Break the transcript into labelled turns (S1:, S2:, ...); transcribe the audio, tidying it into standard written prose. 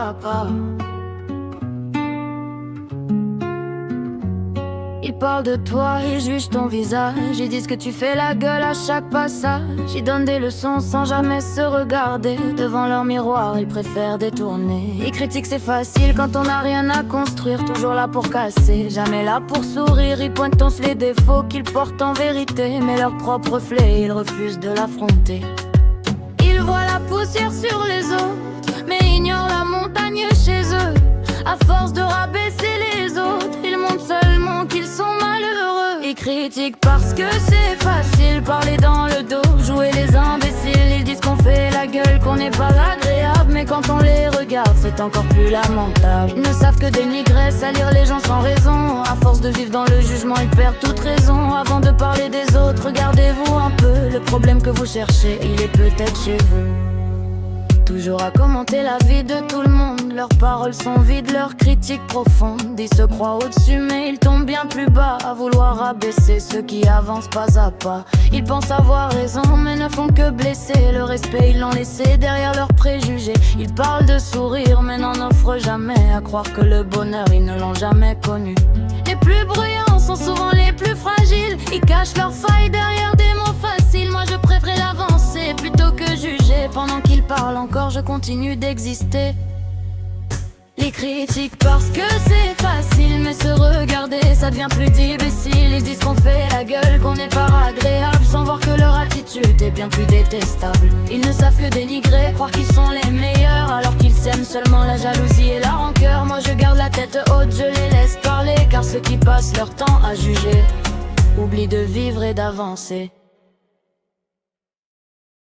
S1: va pas. Ils parlent de toi, ils jugent ton visage. Ils disent que tu fais la gueule à chaque passage. Ils donnent des leçons sans jamais se regarder. Devant leur miroir, ils préfèrent détourner. Ils critiquent, c'est facile quand on n'a rien à construire. Toujours là pour casser, jamais là pour sourire. Ils pointent tous les défauts qu'ils portent en vérité. Mais leur propre reflet, ils refusent de l'affronter. Ils voient la poussière sur les autres, mais ignorent la montagne chez eux. À force de rabaisser les autres, ils montrent seulement qu'ils sont malheureux. Ils critiquent parce que c'est facile, parler dans le dos, jouer les imbéciles. Ils disent qu'on fait la gueule, qu'on n'est pas agréable, mais quand on les regarde, c'est encore plus lamentable. Ils ne savent que dénigrer, salir les gens sans raison. À force de vivre dans le jugement, ils perdent toute raison. Avant de parler des autres, regardez-vous un peu. Le problème que vous cherchez, il est peut-être chez vous. Toujours à commenter la vie de tout le monde. Leurs paroles sont vides, leurs critiques profondes. Ils se croient au-dessus mais ils tombent bien plus bas. À vouloir abaisser ceux qui avancent pas à pas. Ils pensent avoir raison mais ne font que blesser. Le respect ils l'ont laissé derrière leurs préjugés. Ils parlent de sourire mais n'en offrent jamais. À croire que le bonheur ils ne l'ont jamais connu. Les plus bruyants sont souvent les plus fragiles. Ils cachent leurs failles derrière des mots faciles. Moi je préfère avancer plutôt que juger. Pendant qu'ils parlent encore je continue d'exister. Les critiquent parce que c'est facile, mais se regarder ça devient plus difficile. Ils disent qu'on fait la gueule, qu'on n'est pas agréable, sans voir que leur attitude est bien plus détestable. Ils ne savent que dénigrer, croire qu'ils sont les meilleurs, alors qu'ils sèment seulement la jalousie et la rancœur. Moi je garde la tête haute, je les laisse parler, car ceux qui passent leur temps à juger oublient de vivre et d'avancer.